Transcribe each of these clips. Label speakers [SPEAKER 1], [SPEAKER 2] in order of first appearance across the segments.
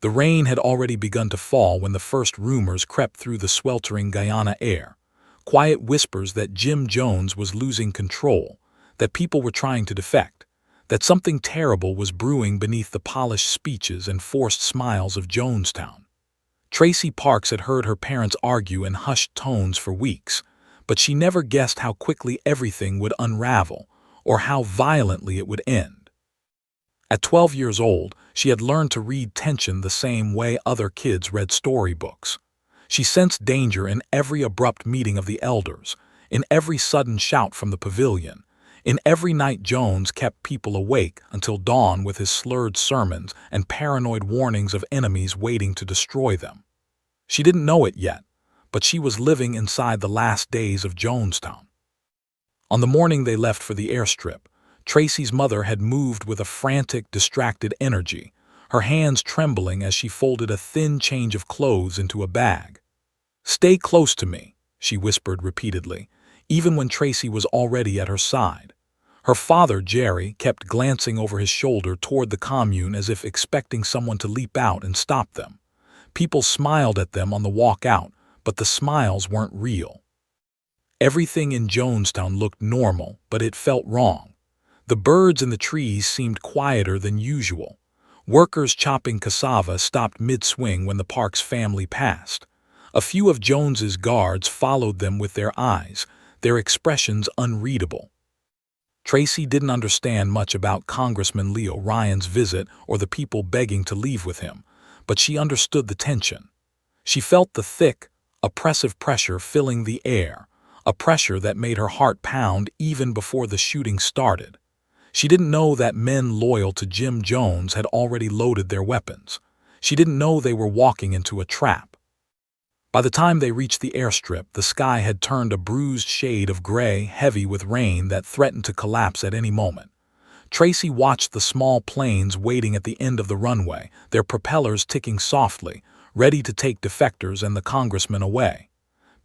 [SPEAKER 1] The rain had already begun to fall when the first rumors crept through the sweltering Guyana air. Quiet whispers that Jim Jones was losing control, that people were trying to defect, that something terrible was brewing beneath the polished speeches and forced smiles of Jonestown. Tracy Parks had heard her parents argue in hushed tones for weeks, but she never guessed how quickly everything would unravel, or how violently it would end. At 12 years old, she had learned to read tension the same way other kids read storybooks. She sensed danger in every abrupt meeting of the elders, in every sudden shout from the pavilion, in every night Jones kept people awake until dawn with his slurred sermons and paranoid warnings of enemies waiting to destroy them. She didn't know it yet, but she was living inside the last days of Jonestown. On the morning they left for the airstrip, Tracy's mother had moved with a frantic, distracted energy, her hands trembling as she folded a thin change of clothes into a bag. "Stay close to me," she whispered repeatedly, even when Tracy was already at her side. Her father, Jerry, kept glancing over his shoulder toward the commune as if expecting someone to leap out and stop them. People smiled at them on the walk out, but the smiles weren't real. Everything in Jonestown looked normal, but it felt wrong. The birds in the trees seemed quieter than usual. Workers chopping cassava stopped mid-swing when the Parks family passed. A few of Jones's guards followed them with their eyes, their expressions unreadable. Tracy didn't understand much about Congressman Leo Ryan's visit or the people begging to leave with him, but she understood the tension. She felt the thick, oppressive pressure filling the air, a pressure that made her heart pound even before the shooting started. She didn't know that men loyal to Jim Jones had already loaded their weapons. She didn't know they were walking into a trap. By the time they reached the airstrip, the sky had turned a bruised shade of gray, heavy with rain that threatened to collapse at any moment. Tracy watched the small planes waiting at the end of the runway, their propellers ticking softly, ready to take defectors and the congressman away.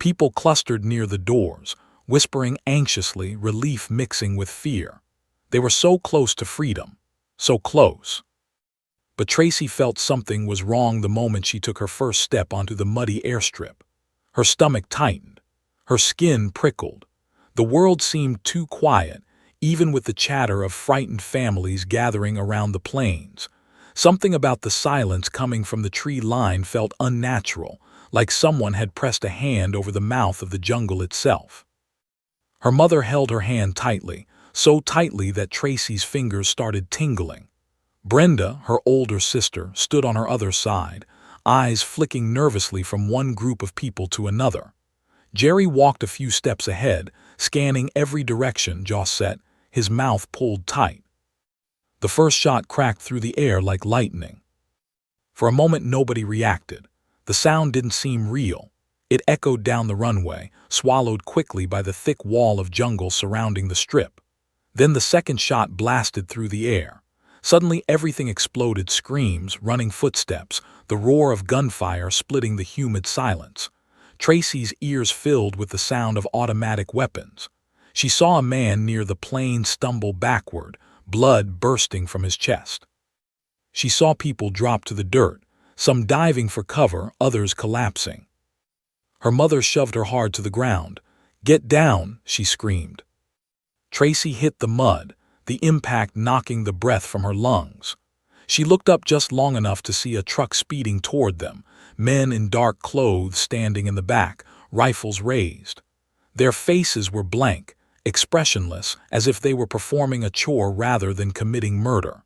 [SPEAKER 1] People clustered near the doors, whispering anxiously, relief mixing with fear. They were so close to freedom, so close. But Tracy felt something was wrong the moment she took her first step onto the muddy airstrip. Her stomach tightened. Her skin prickled. The world seemed too quiet, even with the chatter of frightened families gathering around the planes. Something about the silence coming from the tree line felt unnatural, like someone had pressed a hand over the mouth of the jungle itself. Her mother held her hand tightly, so tightly that Tracy's fingers started tingling. Brenda, her older sister, stood on her other side, eyes flicking nervously from one group of people to another. Jerry walked a few steps ahead, scanning every direction, jaw set, his mouth pulled tight. The first shot cracked through the air like lightning. For a moment nobody reacted. The sound didn't seem real. It echoed down the runway, swallowed quickly by the thick wall of jungle surrounding the strip. Then the second shot blasted through the air. Suddenly everything exploded, screams, running footsteps, the roar of gunfire splitting the humid silence. Tracy's ears filled with the sound of automatic weapons. She saw a man near the plane stumble backward, blood bursting from his chest. She saw people drop to the dirt, some diving for cover, others collapsing. Her mother shoved her hard to the ground. "Get down," she screamed. Tracy hit the mud, the impact knocking the breath from her lungs. She looked up just long enough to see a truck speeding toward them, men in dark clothes standing in the back, rifles raised. Their faces were blank, expressionless, as if they were performing a chore rather than committing murder.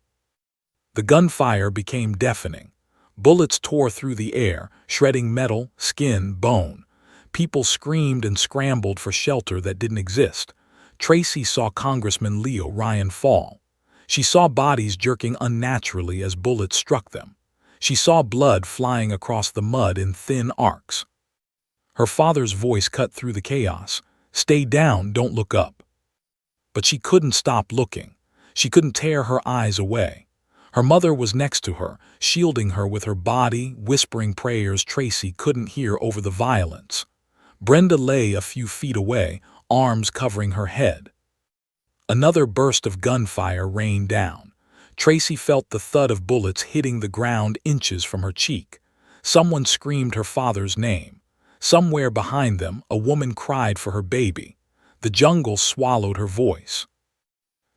[SPEAKER 1] The gunfire became deafening. Bullets tore through the air, shredding metal, skin, bone. People screamed and scrambled for shelter that didn't exist. Tracy saw Congressman Leo Ryan fall. She saw bodies jerking unnaturally as bullets struck them. She saw blood flying across the mud in thin arcs. Her father's voice cut through the chaos. "Stay down, don't look up." But she couldn't stop looking. She couldn't tear her eyes away. Her mother was next to her, shielding her with her body, whispering prayers Tracy couldn't hear over the violence. Brenda lay a few feet away, arms covering her head. Another burst of gunfire rained down. Tracy felt the thud of bullets hitting the ground inches from her cheek. Someone screamed her father's name. Somewhere behind them, a woman cried for her baby. The jungle swallowed her voice.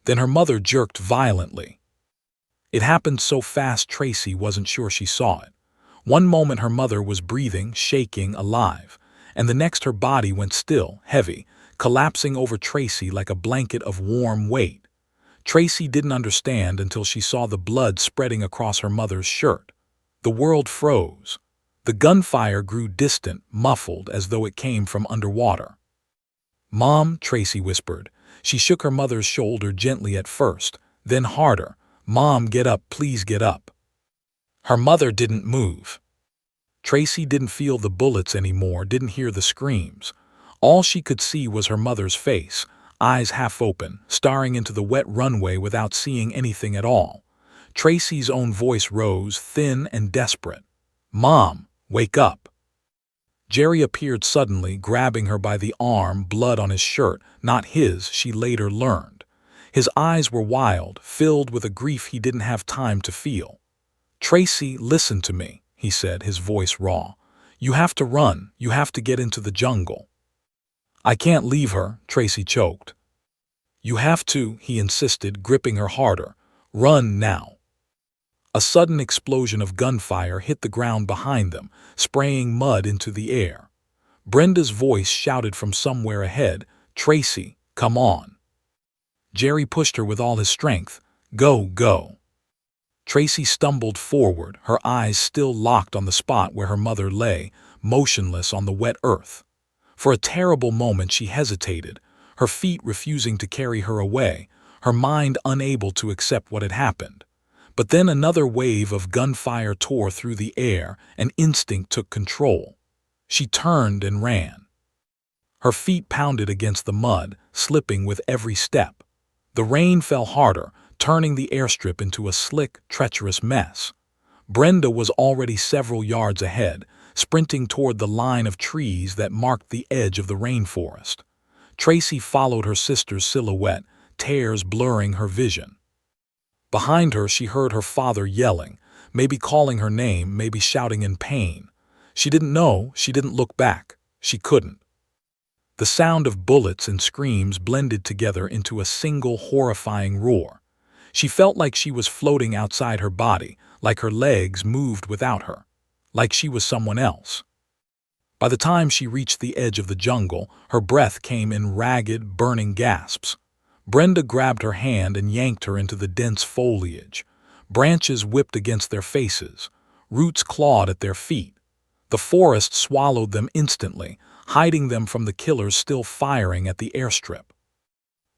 [SPEAKER 1] Then her mother jerked violently. It happened so fast Tracy wasn't sure she saw it. One moment her mother was breathing, shaking, alive, and the next her body went still, heavy, collapsing over Tracy like a blanket of warm weight. Tracy didn't understand until she saw the blood spreading across her mother's shirt. The world froze. The gunfire grew distant, muffled, as though it came from underwater. "Mom," Tracy whispered. She shook her mother's shoulder gently at first, then harder. "Mom, get up, please get up." Her mother didn't move. Tracy didn't feel the bullets anymore, didn't hear the screams. All she could see was her mother's face, eyes half open, staring into the wet runway without seeing anything at all. Tracy's own voice rose, thin and desperate. "Mom, wake up." Jerry appeared suddenly, grabbing her by the arm, blood on his shirt, not his, she later learned. His eyes were wild, filled with a grief he didn't have time to feel. "Tracy, listen to me," he said, his voice raw. "You have to run, you have to get into the jungle." "I can't leave her," Tracy choked. "You have to," he insisted, gripping her harder. "Run now." A sudden explosion of gunfire hit the ground behind them, spraying mud into the air. Brenda's voice shouted from somewhere ahead, "Tracy, come on." Jerry pushed her with all his strength. "Go, go." Tracy stumbled forward, her eyes still locked on the spot where her mother lay, motionless on the wet earth. For a terrible moment she hesitated, her feet refusing to carry her away, her mind unable to accept what had happened. But then another wave of gunfire tore through the air, and instinct took control. She turned and ran. Her feet pounded against the mud, slipping with every step. The rain fell harder, turning the airstrip into a slick, treacherous mess. Brenda was already several yards ahead, sprinting toward the line of trees that marked the edge of the rainforest. Tracy followed her sister's silhouette, tears blurring her vision. Behind her she heard her father yelling, maybe calling her name, maybe shouting in pain. She didn't know, she didn't look back. She couldn't. The sound of bullets and screams blended together into a single horrifying roar. She felt like she was floating outside her body, like her legs moved without her, like she was someone else. By the time she reached the edge of the jungle, her breath came in ragged, burning gasps. Brenda grabbed her hand and yanked her into the dense foliage. Branches whipped against their faces. Roots clawed at their feet. The forest swallowed them instantly, hiding them from the killers still firing at the airstrip.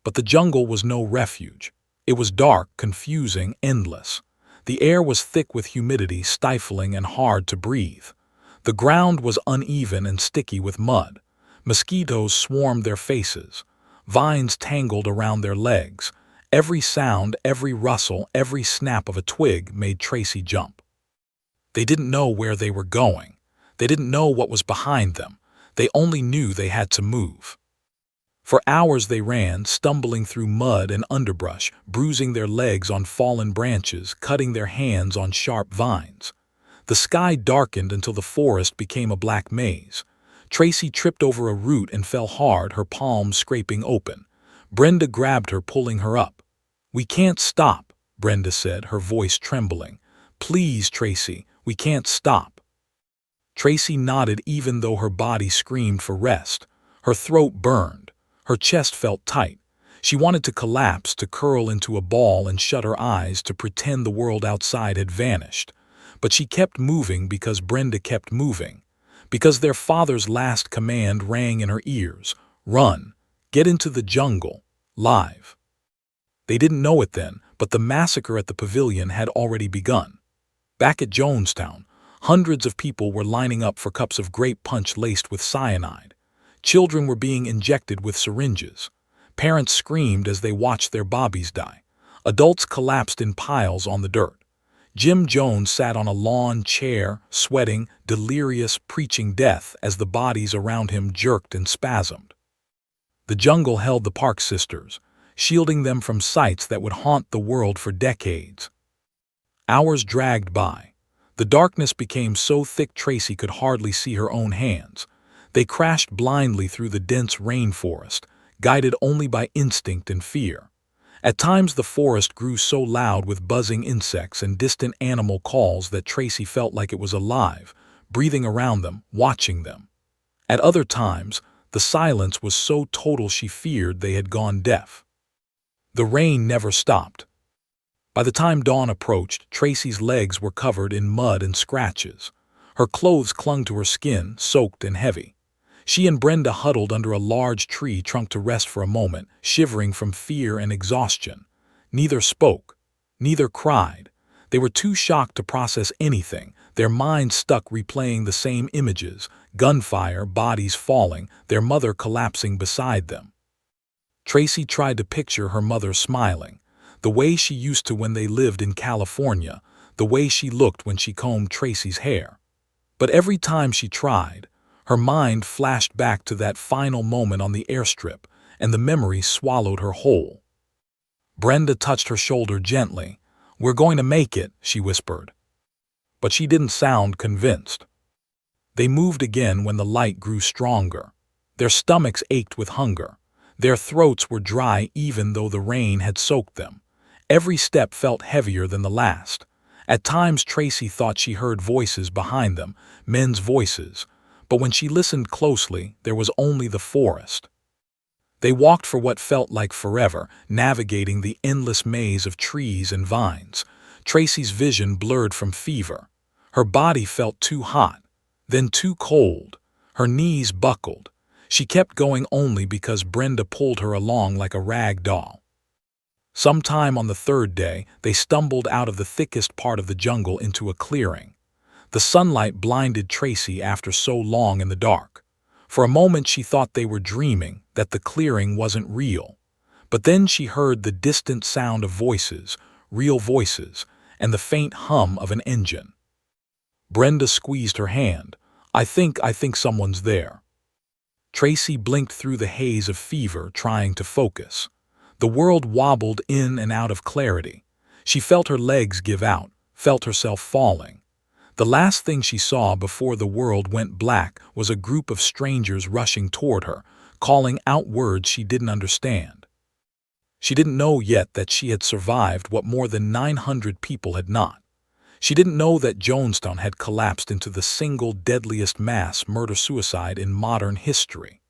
[SPEAKER 1] But the jungle was no refuge. It was dark, confusing, endless. The air was thick with humidity, stifling and hard to breathe. The ground was uneven and sticky with mud. Mosquitoes swarmed their faces. Vines tangled around their legs. Every sound, every rustle, every snap of a twig made Tracy jump. They didn't know where they were going. They didn't know what was behind them. They only knew they had to move. For hours they ran, stumbling through mud and underbrush, bruising their legs on fallen branches, cutting their hands on sharp vines. The sky darkened until the forest became a black maze. Tracy tripped over a root and fell hard, her palms scraping open. Brenda grabbed her, pulling her up. "We can't stop," Brenda said, her voice trembling. "Please, Tracy, we can't stop." Tracy nodded even though her body screamed for rest. Her throat burned. Her chest felt tight. She wanted to collapse, to curl into a ball and shut her eyes, to pretend the world outside had vanished. But she kept moving because Brenda kept moving. Because their father's last command rang in her ears. Run. Get into the jungle. Live. They didn't know it then, but the massacre at the pavilion had already begun. Back at Jonestown, hundreds of people were lining up for cups of grape punch laced with cyanide. Children were being injected with syringes. Parents screamed as they watched their bobbies die. Adults collapsed in piles on the dirt. Jim Jones sat on a lawn chair, sweating, delirious, preaching death as the bodies around him jerked and spasmed. The jungle held the Park sisters, shielding them from sights that would haunt the world for decades. Hours dragged by. The darkness became so thick Tracy could hardly see her own hands. They crashed blindly through the dense rainforest, guided only by instinct and fear. At times the forest grew so loud with buzzing insects and distant animal calls that Tracy felt like it was alive, breathing around them, watching them. At other times, the silence was so total she feared they had gone deaf. The rain never stopped. By the time dawn approached, Tracy's legs were covered in mud and scratches. Her clothes clung to her skin, soaked and heavy. She and Brenda huddled under a large tree trunk to rest for a moment, shivering from fear and exhaustion. Neither spoke. Neither cried. They were too shocked to process anything, their minds stuck replaying the same images: gunfire, bodies falling, their mother collapsing beside them. Tracy tried to picture her mother smiling, the way she used to when they lived in California, the way she looked when she combed Tracy's hair. But every time she tried, her mind flashed back to that final moment on the airstrip, and the memory swallowed her whole. Brenda touched her shoulder gently. "We're going to make it," she whispered. But she didn't sound convinced. They moved again when the light grew stronger. Their stomachs ached with hunger. Their throats were dry even though the rain had soaked them. Every step felt heavier than the last. At times Tracy thought she heard voices behind them, men's voices. But when she listened closely, there was only the forest. They walked for what felt like forever, navigating the endless maze of trees and vines. Tracy's vision blurred from fever. Her body felt too hot, then too cold. Her knees buckled. She kept going only because Brenda pulled her along like a rag doll. Sometime on the third day, they stumbled out of the thickest part of the jungle into a clearing. The sunlight blinded Tracy after so long in the dark. For a moment she thought they were dreaming, that the clearing wasn't real. But then she heard the distant sound of voices, real voices, and the faint hum of an engine. Brenda squeezed her hand. I think someone's there." Tracy blinked through the haze of fever, trying to focus. The world wobbled in and out of clarity. She felt her legs give out, felt herself falling. The last thing she saw before the world went black was a group of strangers rushing toward her, calling out words she didn't understand. She didn't know yet that she had survived what more than 900 people had not. She didn't know that Jonestown had collapsed into the single deadliest mass murder-suicide in modern history.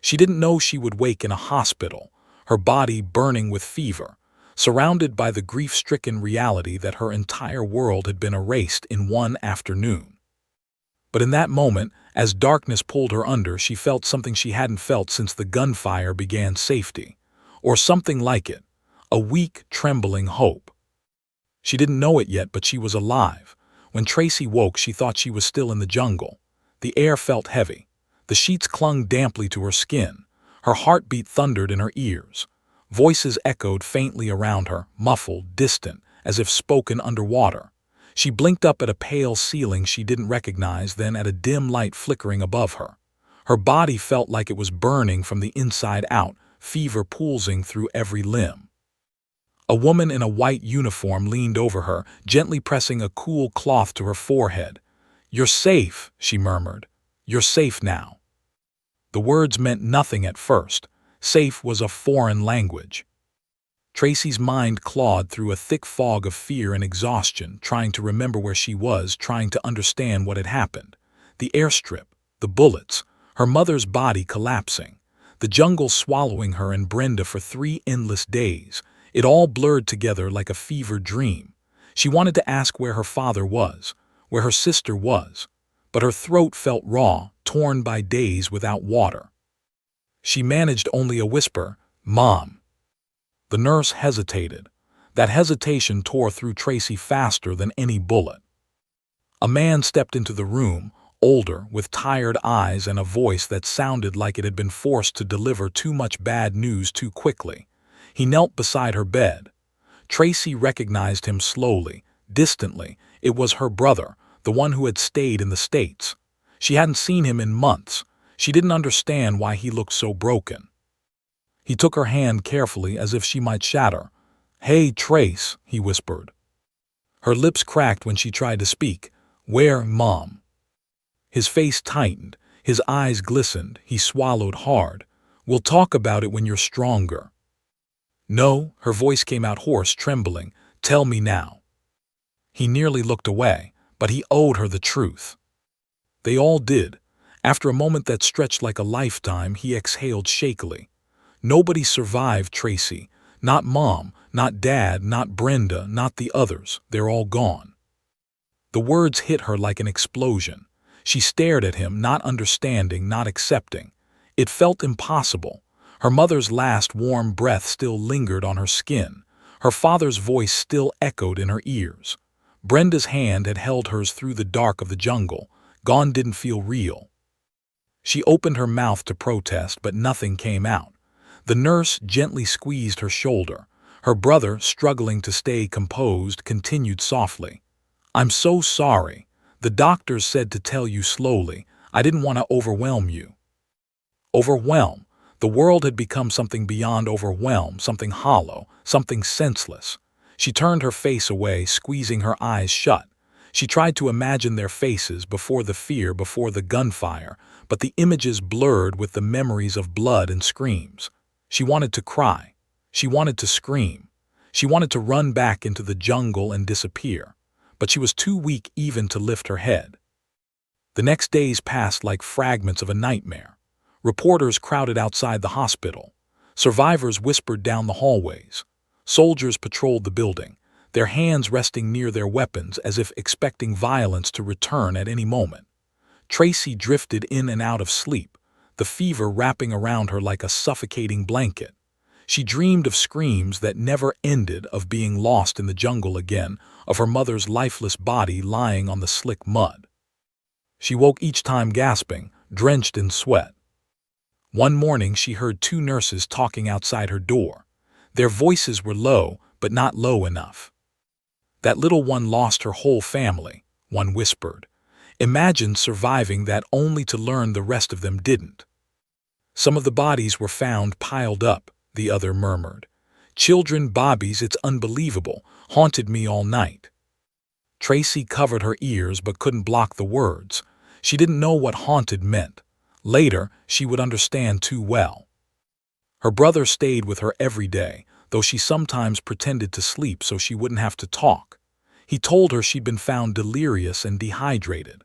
[SPEAKER 1] She didn't know she would wake in a hospital, her body burning with fever, surrounded by the grief-stricken reality that her entire world had been erased in one afternoon. But in that moment, as darkness pulled her under, she felt something she hadn't felt since the gunfire began: safety. Or something like it, a weak, trembling hope. She didn't know it yet, but she was alive. When Tracy woke, she thought she was still in the jungle. The air felt heavy. The sheets clung damply to her skin. Her heartbeat thundered in her ears. Voices echoed faintly around her, muffled, distant, as if spoken underwater. She blinked up at a pale ceiling she didn't recognize, then at a dim light flickering above her. Her body felt like it was burning from the inside out, fever pulsing through every limb. A woman in a white uniform leaned over her, gently pressing a cool cloth to her forehead. "You're safe," she murmured. "You're safe now." The words meant nothing at first. Safe was a foreign language. Tracy's mind clawed through a thick fog of fear and exhaustion, trying to remember where she was, trying to understand what had happened. The airstrip, the bullets, her mother's body collapsing, the jungle swallowing her and Brenda for 3 endless days. It all blurred together like a fevered dream. She wanted to ask where her father was, where her sister was, but her throat felt raw, torn by days without water. She managed only a whisper, "Mom." The nurse hesitated. That hesitation tore through Tracy faster than any bullet. A man stepped into the room, older, with tired eyes and a voice that sounded like it had been forced to deliver too much bad news too quickly. He knelt beside her bed. Tracy recognized him slowly, distantly. It was her brother, the one who had stayed in the States. She hadn't seen him in months. She didn't understand why he looked so broken. He took her hand carefully as if she might shatter. "Hey, Trace," he whispered. Her lips cracked when she tried to speak. "Where, Mom?" His face tightened, his eyes glistened, he swallowed hard. "We'll talk about it when you're stronger." "No," her voice came out hoarse, trembling. "Tell me now." He nearly looked away, but he owed her the truth. They all did. After a moment that stretched like a lifetime, he exhaled shakily. "Nobody survived, Tracy. Not Mom, not Dad, not Brenda, not the others. They're all gone." The words hit her like an explosion. She stared at him, not understanding, not accepting. It felt impossible. Her mother's last warm breath still lingered on her skin. Her father's voice still echoed in her ears. Brenda's hand had held hers through the dark of the jungle. Gone didn't feel real. She opened her mouth to protest, but nothing came out. The nurse gently squeezed her shoulder. Her brother, struggling to stay composed, continued softly. "I'm so sorry. The doctors said to tell you slowly. I didn't want to overwhelm you." Overwhelm. The world had become something beyond overwhelm, something hollow, something senseless. She turned her face away, squeezing her eyes shut. She tried to imagine their faces before the fear, before the gunfire, but the images blurred with the memories of blood and screams. She wanted to cry. She wanted to scream. She wanted to run back into the jungle and disappear, but she was too weak even to lift her head. The next days passed like fragments of a nightmare. Reporters crowded outside the hospital. Survivors whispered down the hallways. Soldiers patrolled the building, their hands resting near their weapons as if expecting violence to return at any moment. Tracy drifted in and out of sleep, the fever wrapping around her like a suffocating blanket. She dreamed of screams that never ended, of being lost in the jungle again, of her mother's lifeless body lying on the slick mud. She woke each time gasping, drenched in sweat. One morning she heard two nurses talking outside her door. Their voices were low, but not low enough. "That little one lost her whole family," one whispered. "Imagine surviving that only to learn the rest of them didn't." "Some of the bodies were found piled up," the other murmured. "Children, bobbies, it's unbelievable. Haunted me all night." Tracy covered her ears but couldn't block the words. She didn't know what haunted meant. Later, she would understand too well. Her brother stayed with her every day, though she sometimes pretended to sleep so she wouldn't have to talk. He told her she'd been found delirious and dehydrated,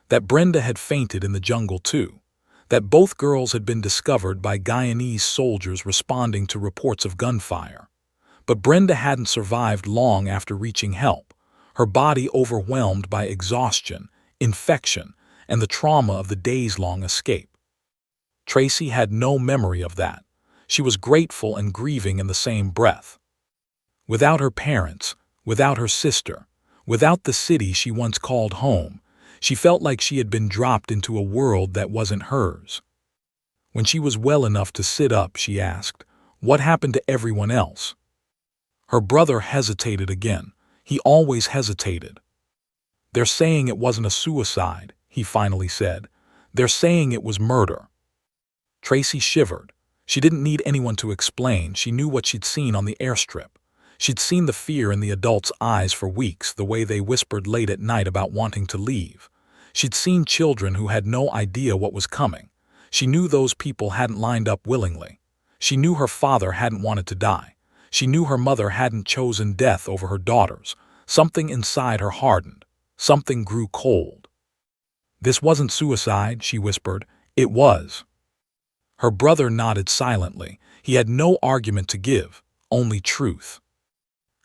[SPEAKER 1] that Brenda had fainted in the jungle too, that both girls had been discovered by Guyanese soldiers responding to reports of gunfire. But Brenda hadn't survived long after reaching help, her body overwhelmed by exhaustion, infection, and the trauma of the days-long escape. Tracy had no memory of that. She was grateful and grieving in the same breath. Without her parents, without her sister, without the city she once called home, she felt like she had been dropped into a world that wasn't hers. When she was well enough to sit up, she asked, "What happened to everyone else?" Her brother hesitated again. He always hesitated. "They're saying it wasn't a suicide," he finally said. "They're saying it was murder." Tracy shivered. She didn't need anyone to explain. She knew what she'd seen on the airstrip. She'd seen the fear in the adults' eyes for weeks, the way they whispered late at night about wanting to leave. She'd seen children who had no idea what was coming. She knew those people hadn't lined up willingly. She knew her father hadn't wanted to die. She knew her mother hadn't chosen death over her daughters. Something inside her hardened. Something grew cold. "This wasn't suicide," she whispered. "It was." Her brother nodded silently. He had no argument to give, only truth.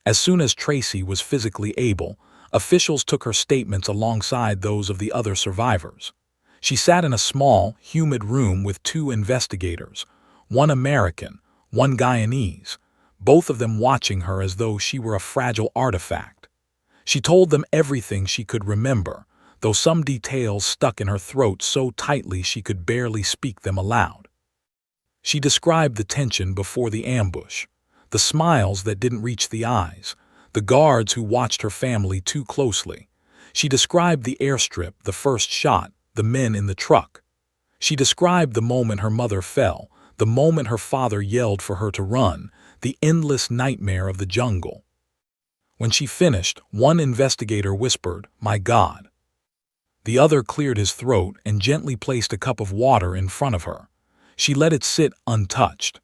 [SPEAKER 1] As soon as Tracy was physically able, officials took her statements alongside those of the other survivors. She sat in a small, humid room with two investigators, one American, one Guyanese, both of them watching her as though she were a fragile artifact. She told them everything she could remember, though some details stuck in her throat so tightly she could barely speak them aloud. She described the tension before the ambush, the smiles that didn't reach the eyes, the guards who watched her family too closely. She described the airstrip, the first shot, the men in the truck. She described the moment her mother fell, the moment her father yelled for her to run, the endless nightmare of the jungle. When she finished, one investigator whispered, "My God." The other cleared his throat and gently placed a cup of water in front of her. She let it sit untouched.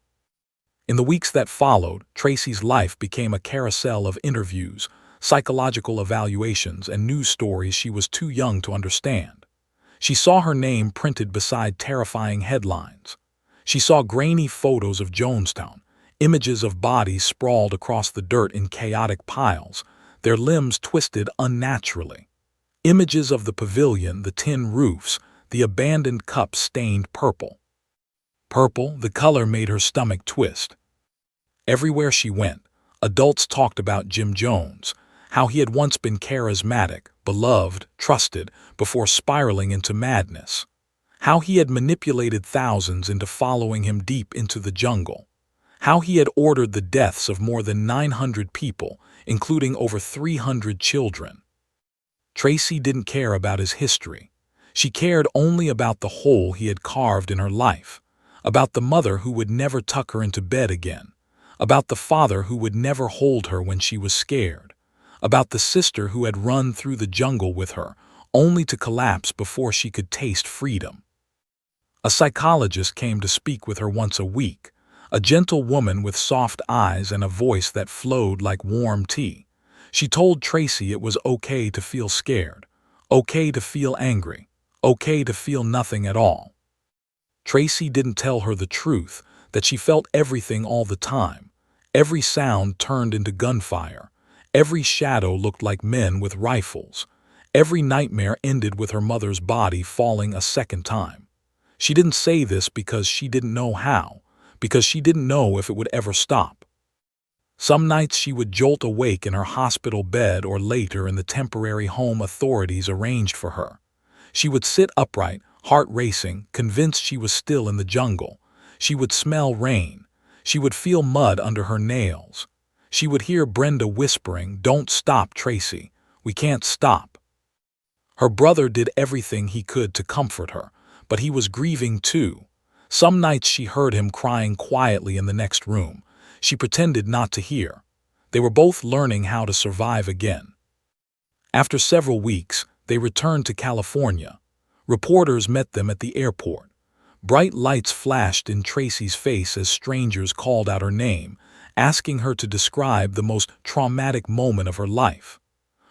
[SPEAKER 1] In the weeks that followed, Tracy's life became a carousel of interviews, psychological evaluations, and news stories she was too young to understand. She saw her name printed beside terrifying headlines. She saw grainy photos of Jonestown, images of bodies sprawled across the dirt in chaotic piles, their limbs twisted unnaturally. Images of the pavilion, the tin roofs, the abandoned cups stained purple. Purple, the color made her stomach twist. Everywhere she went, adults talked about Jim Jones, how he had once been charismatic, beloved, trusted, before spiraling into madness. How he had manipulated thousands into following him deep into the jungle. How he had ordered the deaths of more than 900 people, including over 300 children. Tracy didn't care about his history. She cared only about the hole he had carved in her life, about the mother who would never tuck her into bed again, about the father who would never hold her when she was scared, about the sister who had run through the jungle with her, only to collapse before she could taste freedom. A psychologist came to speak with her once a week, a gentle woman with soft eyes and a voice that flowed like warm tea. She told Tracy it was okay to feel scared, okay to feel angry, okay to feel nothing at all. Tracy didn't tell her the truth, that she felt everything all the time. Every sound turned into gunfire. Every shadow looked like men with rifles. Every nightmare ended with her mother's body falling a second time. She didn't say this because she didn't know how, because she didn't know if it would ever stop. Some nights she would jolt awake in her hospital bed or later in the temporary home authorities arranged for her. She would sit upright, heart racing, convinced she was still in the jungle. She would smell rain. She would feel mud under her nails. She would hear Brenda whispering, "Don't stop, Tracy. We can't stop." Her brother did everything he could to comfort her, but he was grieving too. Some nights she heard him crying quietly in the next room. She pretended not to hear. They were both learning how to survive again. After several weeks, they returned to California. Reporters met them at the airport. Bright lights flashed in Tracy's face as strangers called out her name, asking her to describe the most traumatic moment of her life.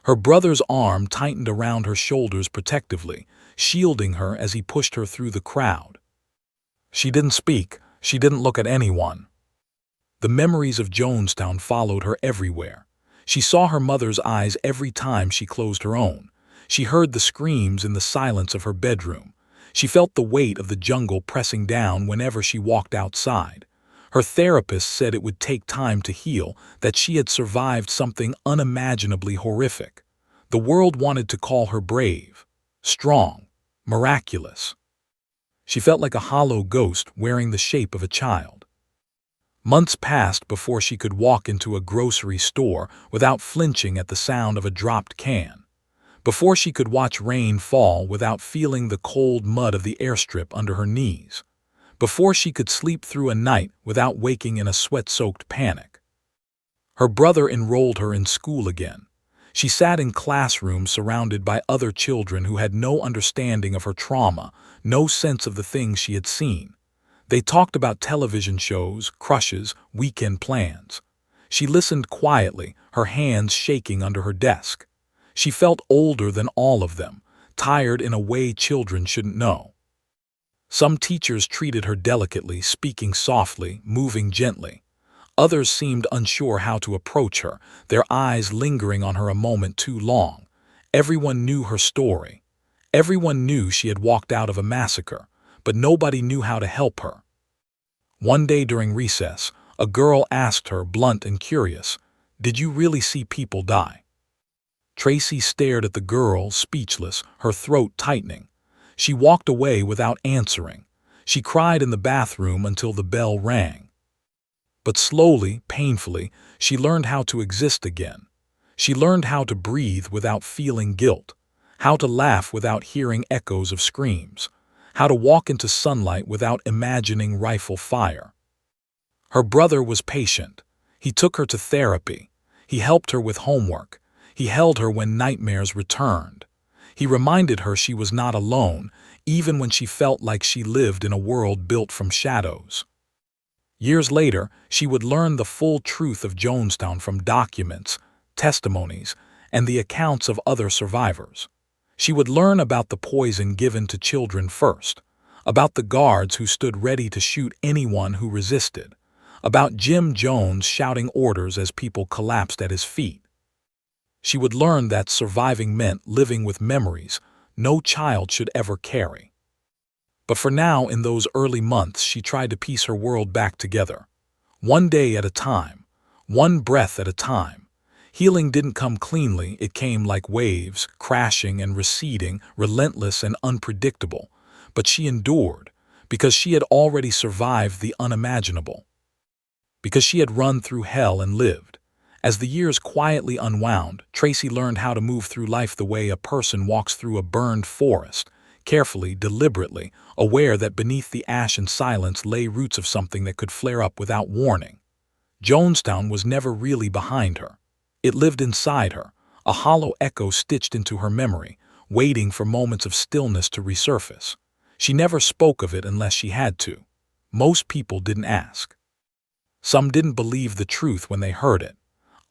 [SPEAKER 1] Her brother's arm tightened around her shoulders protectively, shielding her as he pushed her through the crowd. She didn't speak. She didn't look at anyone. The memories of Jonestown followed her everywhere. She saw her mother's eyes every time she closed her own. She heard the screams in the silence of her bedroom. She felt the weight of the jungle pressing down whenever she walked outside. Her therapist said it would take time to heal, that she had survived something unimaginably horrific. The world wanted to call her brave, strong, miraculous. She felt like a hollow ghost wearing the shape of a child. Months passed before she could walk into a grocery store without flinching at the sound of a dropped can. Before she could watch rain fall without feeling the cold mud of the airstrip under her knees. Before she could sleep through a night without waking in a sweat-soaked panic. Her brother enrolled her in school again. She sat in classrooms surrounded by other children who had no understanding of her trauma, no sense of the things she had seen. They talked about television shows, crushes, weekend plans. She listened quietly, her hands shaking under her desk. She felt older than all of them, tired in a way children shouldn't know. Some teachers treated her delicately, speaking softly, moving gently. Others seemed unsure how to approach her, their eyes lingering on her a moment too long. Everyone knew her story. Everyone knew she had walked out of a massacre, but nobody knew how to help her. One day during recess, a girl asked her, blunt and curious, "Did you really see people die?" Tracy stared at the girl, speechless, her throat tightening. She walked away without answering. She cried in the bathroom until the bell rang. But slowly, painfully, she learned how to exist again. She learned how to breathe without feeling guilt, how to laugh without hearing echoes of screams, how to walk into sunlight without imagining rifle fire. Her brother was patient. He took her to therapy. He helped her with homework. He held her when nightmares returned. He reminded her she was not alone, even when she felt like she lived in a world built from shadows. Years later, she would learn the full truth of Jonestown from documents, testimonies, and the accounts of other survivors. She would learn about the poison given to children first, about the guards who stood ready to shoot anyone who resisted, about Jim Jones shouting orders as people collapsed at his feet. She would learn that surviving meant living with memories no child should ever carry. But for now, in those early months, she tried to piece her world back together. One day at a time, one breath at a time. Healing didn't come cleanly, it came like waves, crashing and receding, relentless and unpredictable. But she endured, because she had already survived the unimaginable. Because she had run through hell and lived. As the years quietly unwound, Tracy learned how to move through life the way a person walks through a burned forest, carefully, deliberately, aware that beneath the ash and silence lay roots of something that could flare up without warning. Jonestown was never really behind her. It lived inside her, a hollow echo stitched into her memory, waiting for moments of stillness to resurface. She never spoke of it unless she had to. Most people didn't ask. Some didn't believe the truth when they heard it.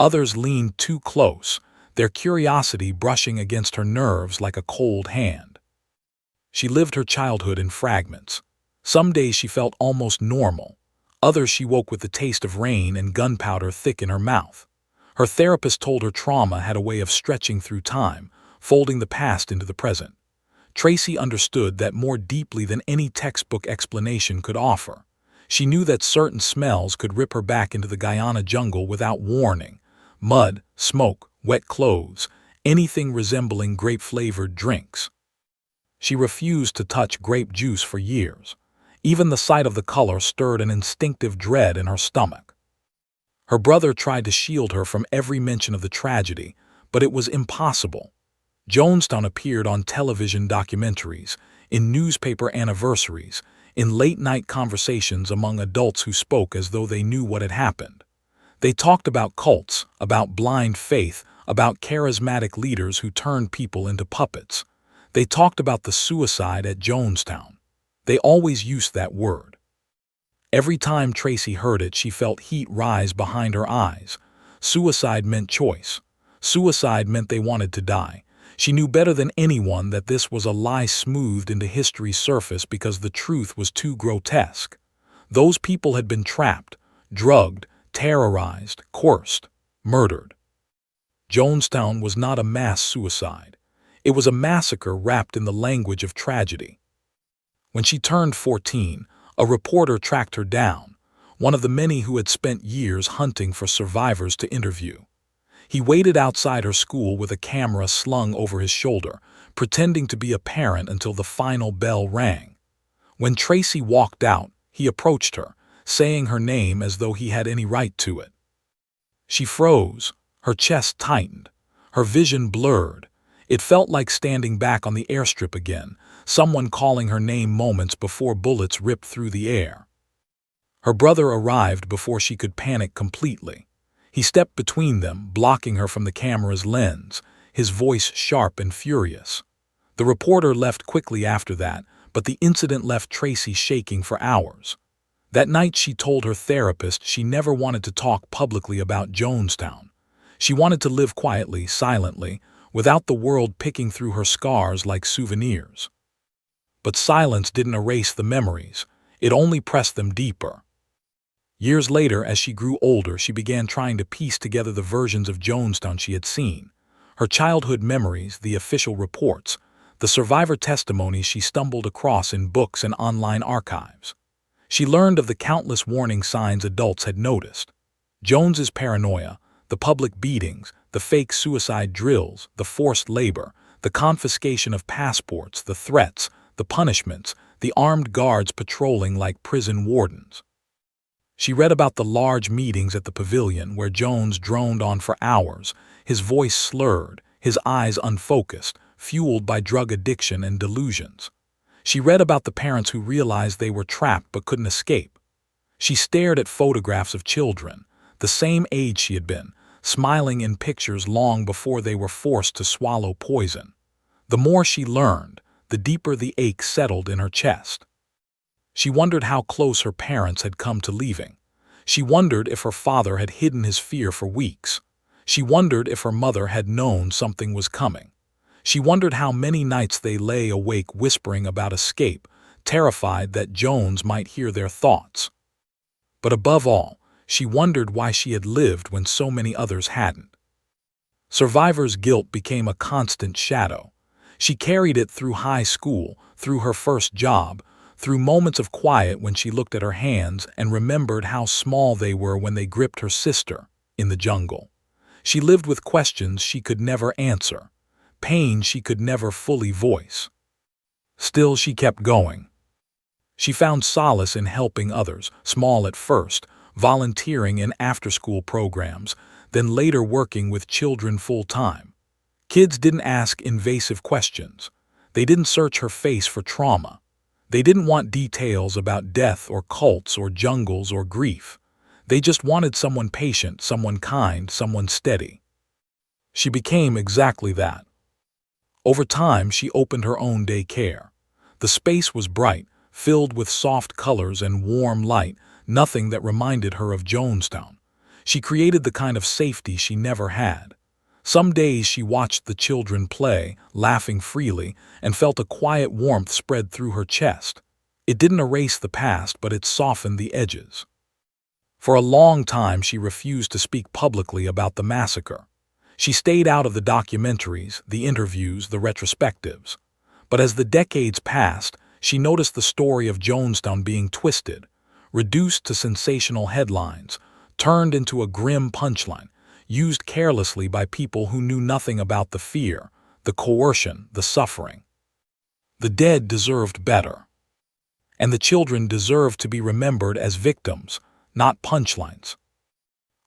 [SPEAKER 1] Others leaned too close, their curiosity brushing against her nerves like a cold hand. She lived her childhood in fragments. Some days she felt almost normal. Others she woke with the taste of rain and gunpowder thick in her mouth. Her therapist told her trauma had a way of stretching through time, folding the past into the present. Tracy understood that more deeply than any textbook explanation could offer. She knew that certain smells could rip her back into the Guyana jungle without warning. Mud, smoke, wet clothes, anything resembling grape-flavored drinks. She refused to touch grape juice for years. Even the sight of the color stirred an instinctive dread in her stomach. Her brother tried to shield her from every mention of the tragedy, but it was impossible. Jonestown appeared on television documentaries, in newspaper anniversaries, in late-night conversations among adults who spoke as though they knew what had happened. They talked about cults, about blind faith, about charismatic leaders who turned people into puppets. They talked about the suicide at Jonestown. They always used that word. Every time Tracy heard it, she felt heat rise behind her eyes. Suicide meant choice. Suicide meant they wanted to die. She knew better than anyone that this was a lie smoothed into history's surface because the truth was too grotesque. Those people had been trapped, drugged, terrorized, coerced, murdered. Jonestown was not a mass suicide. It was a massacre wrapped in the language of tragedy. When she turned 14, a reporter tracked her down, one of the many who had spent years hunting for survivors to interview. He waited outside her school with a camera slung over his shoulder, pretending to be a parent until the final bell rang. When Tracy walked out, he approached her, saying her name as though he had any right to it. She froze, her chest tightened, her vision blurred. It felt like standing back on the airstrip again, someone calling her name moments before bullets ripped through the air. Her brother arrived before she could panic completely. He stepped between them, blocking her from the camera's lens, his voice sharp and furious. The reporter left quickly after that, but the incident left Tracy shaking for hours. That night she told her therapist she never wanted to talk publicly about Jonestown. She wanted to live quietly, silently, without the world picking through her scars like souvenirs. But silence didn't erase the memories, it only pressed them deeper. Years later, as she grew older, she began trying to piece together the versions of Jonestown she had seen. Her childhood memories, the official reports, the survivor testimonies she stumbled across in books and online archives. She learned of the countless warning signs adults had noticed. Jones's paranoia, the public beatings, the fake suicide drills, the forced labor, the confiscation of passports, the threats, the punishments, the armed guards patrolling like prison wardens. She read about the large meetings at the pavilion where Jones droned on for hours, his voice slurred, his eyes unfocused, fueled by drug addiction and delusions. She read about the parents who realized they were trapped but couldn't escape. She stared at photographs of children, the same age she had been, smiling in pictures long before they were forced to swallow poison. The more she learned, the deeper the ache settled in her chest. She wondered how close her parents had come to leaving. She wondered if her father had hidden his fear for weeks. She wondered if her mother had known something was coming. She wondered how many nights they lay awake whispering about escape, terrified that Jones might hear their thoughts. But above all, she wondered why she had lived when so many others hadn't. Survivor's guilt became a constant shadow. She carried it through high school, through her first job, through moments of quiet when she looked at her hands and remembered how small they were when they gripped her sister in the jungle. She lived with questions she could never answer, pain she could never fully voice. Still, she kept going. She found solace in helping others, small at first, volunteering in after-school programs, then later working with children full-time. Kids didn't ask invasive questions. They didn't search her face for trauma. They didn't want details about death or cults or jungles or grief. They just wanted someone patient, someone kind, someone steady. She became exactly that. Over time, she opened her own daycare. The space was bright, filled with soft colors and warm light, nothing that reminded her of Jonestown. She created the kind of safety she never had. Some days she watched the children play, laughing freely, and felt a quiet warmth spread through her chest. It didn't erase the past, but it softened the edges. For a long time, she refused to speak publicly about the massacre. She stayed out of the documentaries, the interviews, the retrospectives. But as the decades passed, she noticed the story of Jonestown being twisted, reduced to sensational headlines, turned into a grim punchline, used carelessly by people who knew nothing about the fear, the coercion, the suffering. The dead deserved better. And the children deserved to be remembered as victims, not punchlines.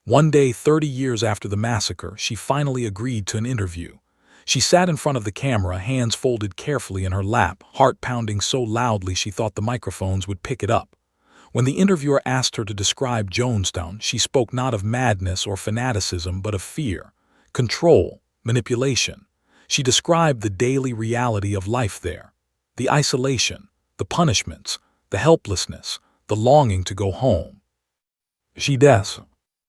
[SPEAKER 1] One day, 30 years after the massacre, she finally agreed to an interview. She sat in front of the camera, hands folded carefully in her lap, heart pounding so loudly she thought the microphones would pick it up. When the interviewer asked her to describe Jonestown, she spoke not of madness or fanaticism, but of fear, control, manipulation. She described the daily reality of life there, the isolation, the punishments, the helplessness, the longing to go home. She does.